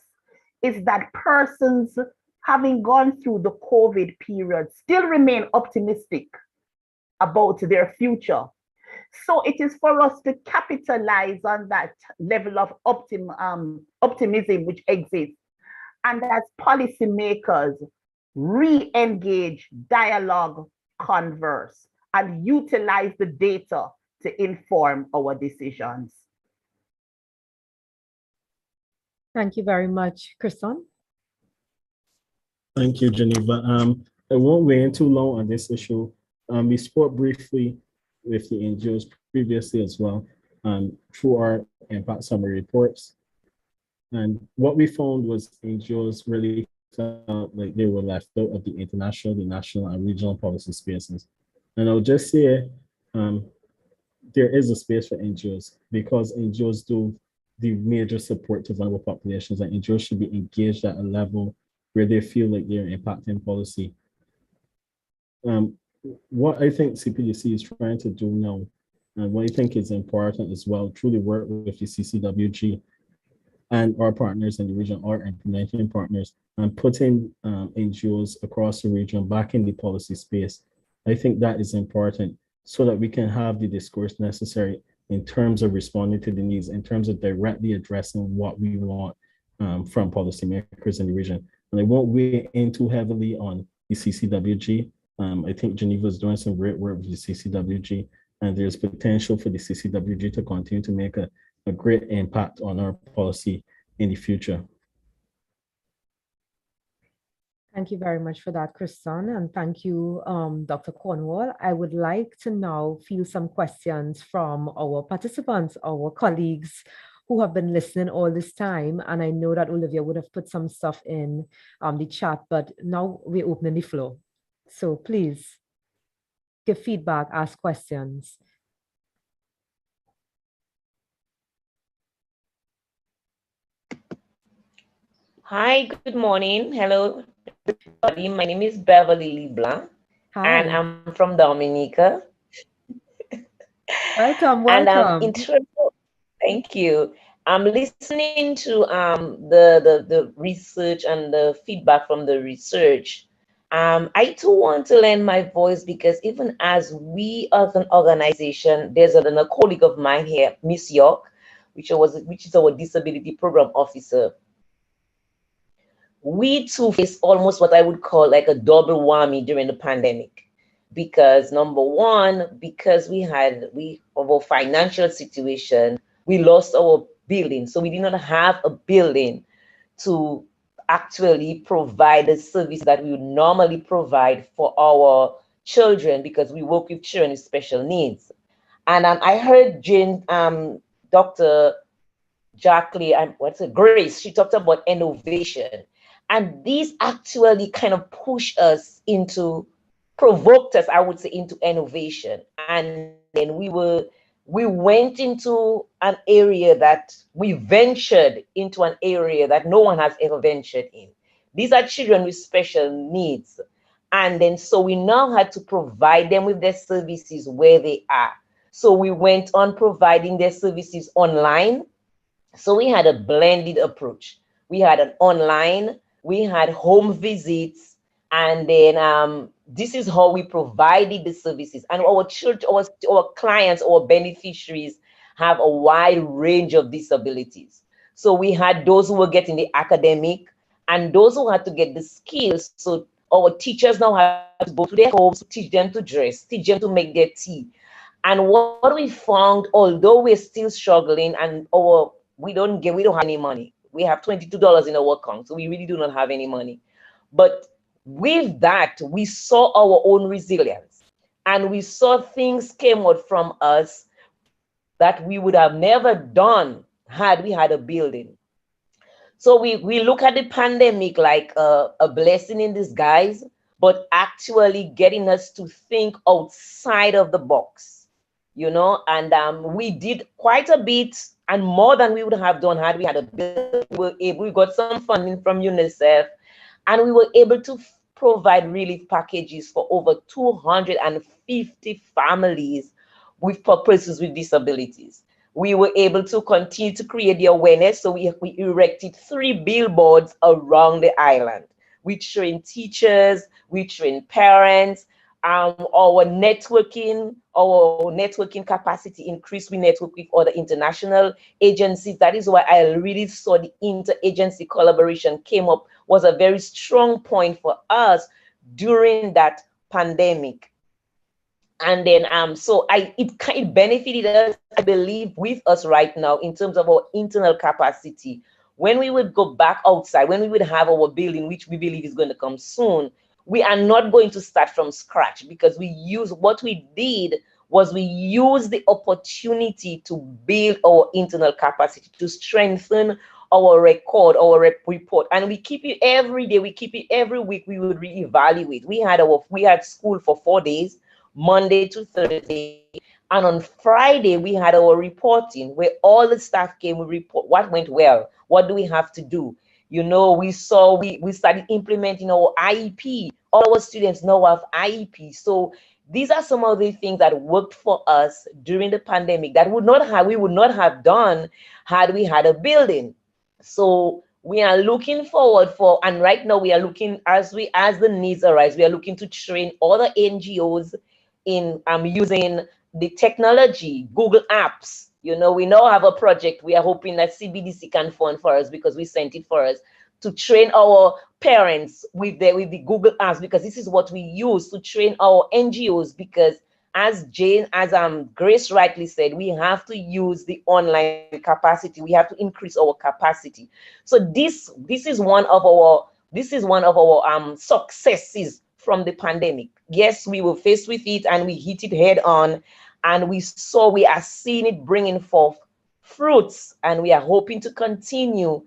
is that persons having gone through the COVID period still remain optimistic about their future. So it is for us to capitalize on that level of optimism which exists, and as policymakers, re-engage, dialogue, converse, and utilize the data to inform our decisions. Thank you very much, Kriston. Thank you, Geneva. I won't weigh in too long on this issue. We spoke briefly with the NGOs previously as well through our impact summary reports. And what we found was NGOs really felt like they were left out of the international, the national, and regional policy spaces. And I'll just say there is a space for NGOs because NGOs do the major support to vulnerable populations, and NGOs should be engaged at a level where they feel like they're impacting policy. What I think Cpdc is trying to do now, and what I think is important as well, truly work with the CCWG and our partners in the region, our implementing partners, and putting NGOs across the region back in the policy space. I think that is important so that we can have the discourse necessary in terms of responding to the needs, in terms of directly addressing what we want from policymakers in the region. And I won't weigh in too heavily on the CCWG. I think Geneva is doing some great work with the CCWG, and there's potential for the CCWG to continue to make a great impact on our policy in the future. Thank you very much for that, Kriston, and thank you, Dr. Cornwall. I would like to now field some questions from our participants, our colleagues who have been listening all this time. And I know that Olivia would have put some stuff in the chat, but now we're opening the floor. So please give feedback, ask questions. Hi, good morning. Hello, everybody. My name is Beverly LeBlanc, and I'm from Dominica. Welcome, And welcome. thank you. I'm listening to the research and the feedback from the research. I too want to lend my voice because even as we as an organization, there's a colleague of mine here, Miss York, which is our disability program officer. We too face almost what I would call like a double whammy during the pandemic. Because number one, because of our financial situation, we lost our building. So we did not have a building to actually provide the service that we would normally provide for our children because we work with children with special needs. And I heard Dr. Jacqueline, Grace, she talked about innovation. And these actually kind of provoked us, I would say, into innovation. And then we went into an area we ventured into an area that no one has ever ventured in. These are children with special needs. And then so we now had to provide them with their services where they are. So we went on providing their services online. So we had a blended approach. We had an online, we had home visits, and then this is how we provided the services. And our clients, our beneficiaries have a wide range of disabilities. So we had those who were getting the academic and those who had to get the skills. So our teachers now have to go to their homes to teach them to dress, teach them to make their tea. And what we found, although we're still struggling and we don't have any money. We have $22 in our account, so we really do not have any money. But with that, we saw our own resilience, and we saw things came out from us that we would have never done had we had a building. So we look at the pandemic like a blessing in disguise, but actually getting us to think outside of the box, and we did quite a bit and more than we would have done had we had a bill. We got some funding from UNICEF, and we were able to provide relief packages for over 250 families with persons with disabilities. We were able to continue to create the awareness, so we erected 3 billboards around the island. We trained teachers, we trained parents, our networking capacity increased. We network with other international agencies. That is why I really saw the interagency collaboration came up, was a very strong point for us during that pandemic. And then it benefited us, I believe, with us right now in terms of our internal capacity. When we would go back outside, when we would have our building, which we believe is going to come soon, we are not going to start from scratch, because we used the opportunity to build our internal capacity, to strengthen our record, our report. And we keep it every day, we keep it every week. We would reevaluate. We had school for 4 days, Monday to Thursday, and on Friday we had our reporting, where all the staff came. We report what went well, what do we have to do. We started implementing our IEP. All our students now have IEP. So these are some of the things that worked for us during the pandemic that we would not have done had we had a building. So we are looking forward and right now we are looking, as the needs arise, we are looking to train other NGOs in using the technology, Google Apps. We now have a project we are hoping that Cpdc can fund for us, because we sent it for us, to train our parents with the Google Apps, because this is what we use to train our NGOs, because as Grace rightly said, we have to use the online capacity. We have to increase our capacity. So this is one of our successes from the pandemic. Yes, we were faced with it and we hit it head on, and we are seeing it bringing forth fruits, and we are hoping to continue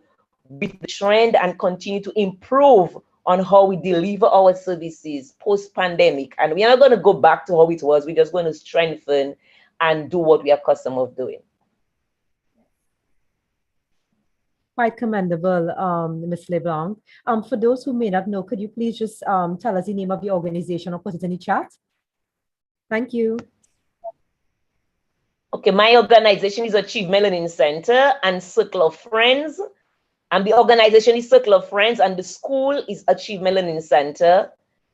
with the trend and continue to improve on how we deliver our services post-pandemic. And we are not going to go back to how it was. We're just going to strengthen and do what we are accustomed of doing. Quite commendable, Ms. LeBlanc. For those who may not know, could you please just tell us the name of the organization or put it in the chat? Thank you. Okay, my organization is Achieve Melanin Center and Circle of Friends. And the organization is Circle of Friends, and the school is Achieve Melanin Center.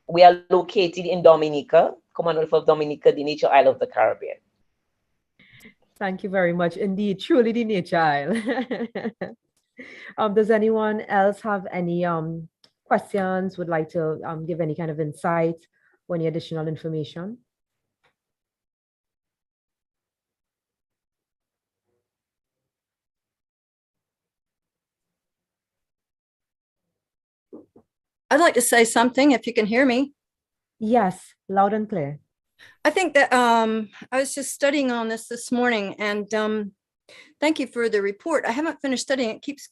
We are located in Dominica, Commonwealth of Dominica, the Nature Isle of the Caribbean. Thank you very much. Indeed, truly the Nature Isle. Does anyone else have any questions, would like to give any kind of insight or any additional information? I'd like to say something, if you can hear me. Yes, loud and clear. I think that I was just studying on this morning, and thank you for the report. I haven't finished studying. It keeps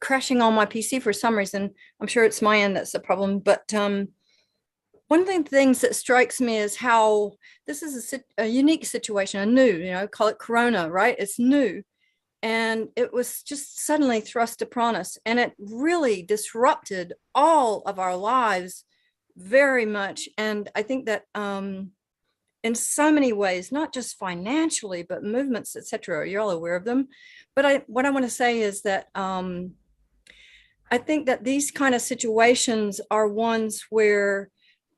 crashing on my PC for some reason. I'm sure it's my end that's the problem. But one of the things that strikes me is how this is a unique situation, a new, call it Corona, right? It's new. And it was just suddenly thrust upon us, and it really disrupted all of our lives very much. And I think that in so many ways, not just financially, but movements, etc. You're all aware of them. But what I want to say is that I think that these kind of situations are ones where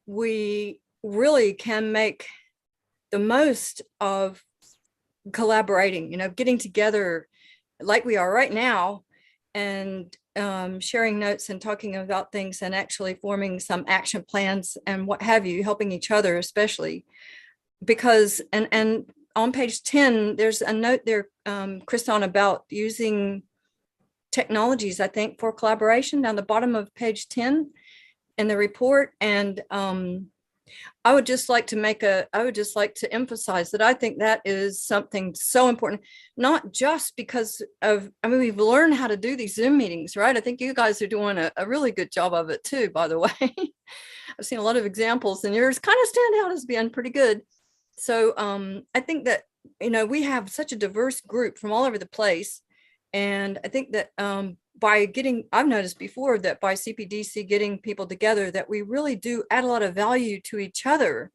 we really can make the most of collaborating, getting together like we are right now, and sharing notes and talking about things, and actually forming some action plans and what have you, helping each other, especially because, and on page 10, there's a note there, Kriston, about using technologies, I think, for collaboration down the bottom of page 10 in the report. And I would just like to emphasize that I think that is something so important, not just because of, I mean, we've learned how to do these Zoom meetings, right? I think you guys are doing a really good job of it too, by the way. I've seen a lot of examples and yours kind of stand out as being pretty good. So I think that, you know, we have such a diverse group from all over the place. And I think that I've noticed before that by Cpdc getting people together, that we really do add a lot of value to each other.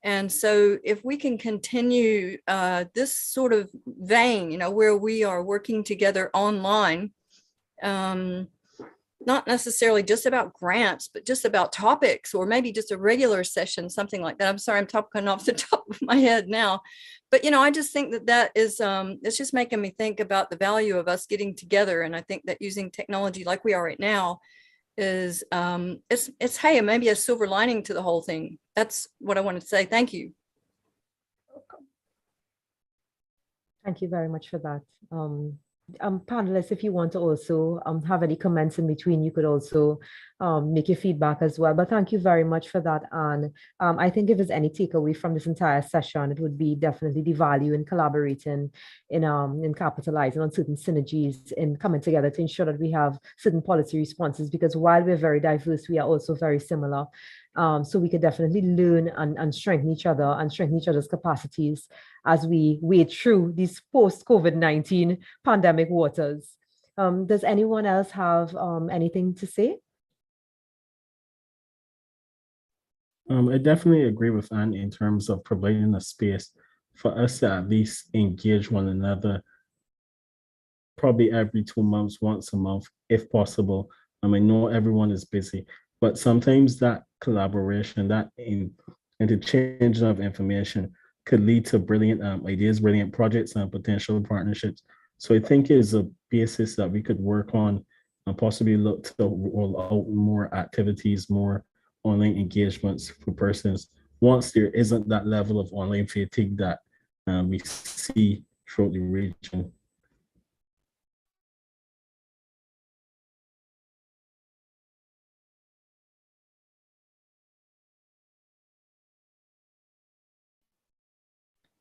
And so if we can continue this sort of vein, you know, where we are working together online, not necessarily just about grants, but just about topics, or maybe just a regular session, something like that. I'm sorry, I'm talking off the top of my head now. But, you know, I just think that is, it's just making me think about the value of us getting together. And I think that using technology like we are right now is, it's, hey, maybe a silver lining to the whole thing. That's what I want to say. Thank you. Thank you very much for that. Panelists, if you want to also have any comments in between, you could also make your feedback as well. But thank you very much for that. And I think if there's any takeaway from this entire session, it would be definitely the value in collaborating, in capitalizing on certain synergies, in coming together to ensure that we have certain policy responses, because while we're very diverse, we are also very similar. So we could definitely learn and strengthen each other and strengthen each other's capacities as we wade through these post-COVID-19 pandemic waters. Does anyone else have anything to say? I definitely agree with Anne in terms of providing a space for us to at least engage one another, probably every 2 months, once a month, if possible. I know everyone is busy, but sometimes that collaboration, that interchange of information could lead to brilliant ideas, brilliant projects, and potential partnerships. So I think it is a basis that we could work on and possibly look to roll out more activities, more online engagements for persons once there isn't that level of online fatigue that we see throughout the region.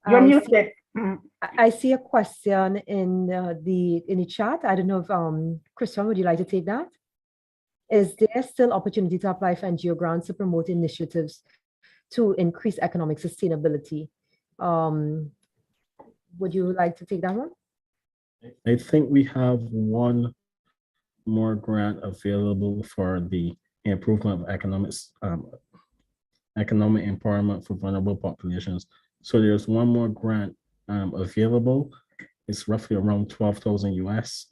You're muted. I see a question in the chat. I don't know if Christian, would you like to take that? Is there still opportunity to apply for NGO grants to promote initiatives to increase economic sustainability? Would you like to take that one? I think we have one more grant available for the improvement of economic empowerment for vulnerable populations. So there's one more grant available. It's roughly around 12,000 US.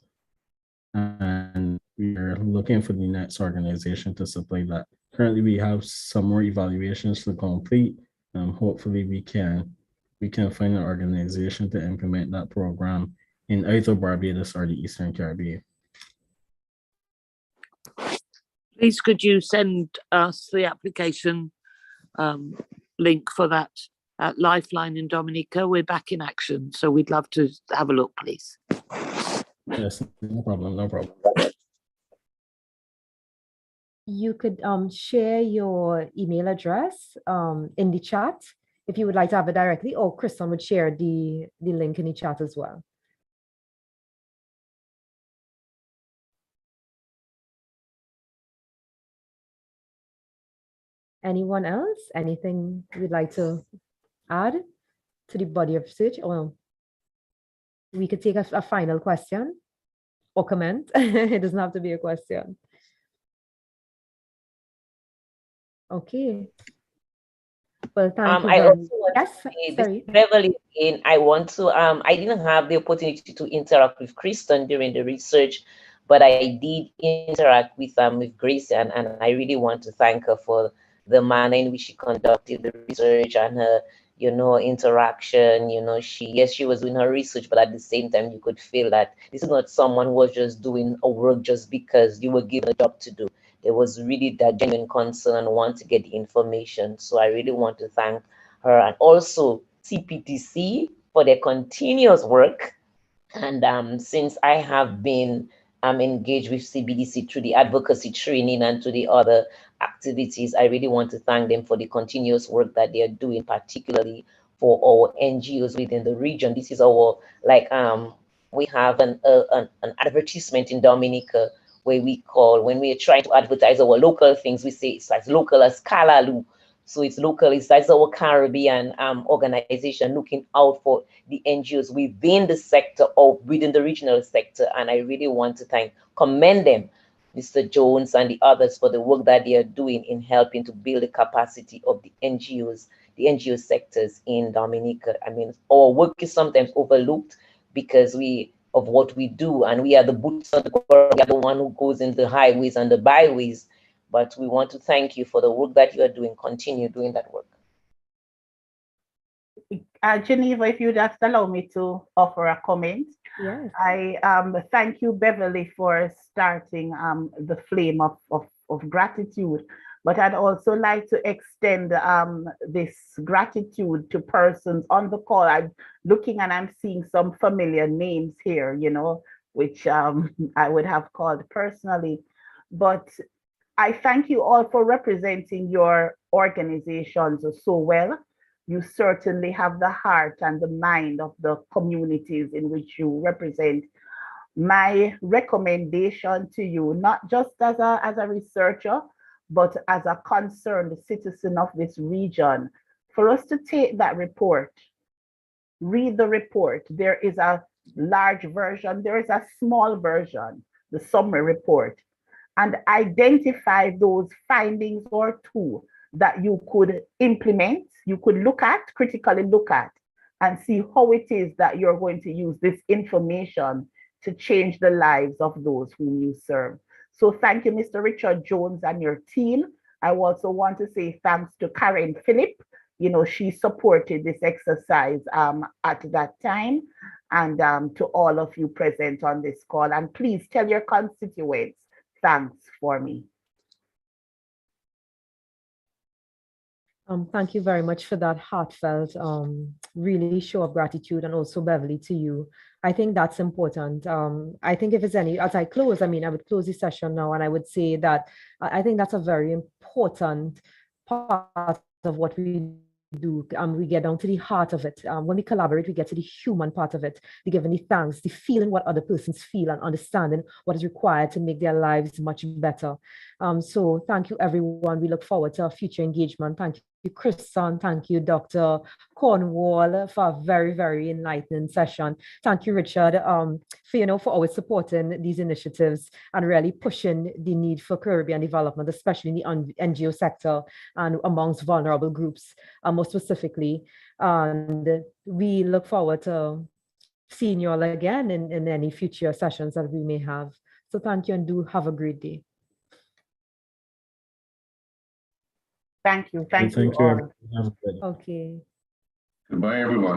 And we are looking for the next organization to supply that. Currently, we have some more evaluations to complete. Hopefully, we can find an organization to implement that program in either Barbados or the Eastern Caribbean. Please, could you send us the application link for that Lifeline in Dominica? We're back in action, so we'd love to have a look, please. Yes, no problem, no problem. You could share your email address in the chat if you would like to have it directly, or Kristen would share the link in the chat as well. Anyone else? Anything you'd like to add to the body of research? Or we could take a final question or comment. It doesn't have to be a question. Okay. Well, thank you. I also want yes, to say sorry. this Beverly again. I want to, I didn't have the opportunity to interact with Kristen during the research, but I did interact with Grace, and I really want to thank her for the manner in which she conducted the research and her, you know, interaction. You know, she was doing her research, but at the same time, you could feel that this is not someone who was just doing a work just because you were given a job to do. There was really that genuine concern and want to get the information. So I really want to thank her, and also Cpdc for their continuous work. And since I have been engaged with Cpdc through the advocacy training and to the other activities. I really want to thank them for the continuous work that they are doing, particularly for our NGOs within the region. This is our, like, we have an advertisement in Dominica where we call, when we are trying to advertise our local things, we say it's as local as Kalalu. So it's local, it's our Caribbean organization looking out for the NGOs within the sector or within the regional sector. And I really want to commend them, Mr. Jones and the others, for the work that they are doing in helping to build the capacity of the NGOs, the NGO sectors in Dominica. I mean, our work is sometimes overlooked because of what we do, and we are the boots on the ground, we are the one who goes in the highways and the byways. But we want to thank you for the work that you are doing. Continue doing that work. Geneva, if you'd just allow me to offer a comment. Yes. I thank you, Beverly, for starting the flame of gratitude. But I'd also like to extend this gratitude to persons on the call. I'm looking and I'm seeing some familiar names here, you know, which I would have called personally. But I thank you all for representing your organizations so well. You certainly have the heart and the mind of the communities in which you represent. My recommendation to you, not just as a researcher, but as a concerned citizen of this region, for us to take that report, read the report. There is a large version, there is a small version, the summary report, and identify those findings or two that you could implement, you could critically look at, and see how it is that you're going to use this information to change the lives of those whom you serve. So thank you, Mr. Richard Jones and your team. I also want to say thanks to Karen Phillip. You know, she supported this exercise at that time, and to all of you present on this call. And please tell your constituents thanks for me. Thank you very much for that heartfelt, really show of gratitude, and also Beverly, to you. I think that's important. I think if it's any, as I close, I mean, I would close the session now, and I would say that I think that's a very important part of what we do. We get down to the heart of it. When we collaborate, we get to the human part of it, the giving the thanks, the feeling what other persons feel, and understanding what is required to make their lives much better. So thank you, everyone. We look forward to our future engagement. Thank you, Kristen. Thank you, Dr. Cornwall, for a very, very enlightening session. Thank you, Richard, for always supporting these initiatives and really pushing the need for Caribbean development, especially in the NGO sector and amongst vulnerable groups, more specifically. And we look forward to seeing you all again in any future sessions that we may have. So thank you, and do have a great day. Thank you. Thank you all. Everyone. Okay. Goodbye, everyone.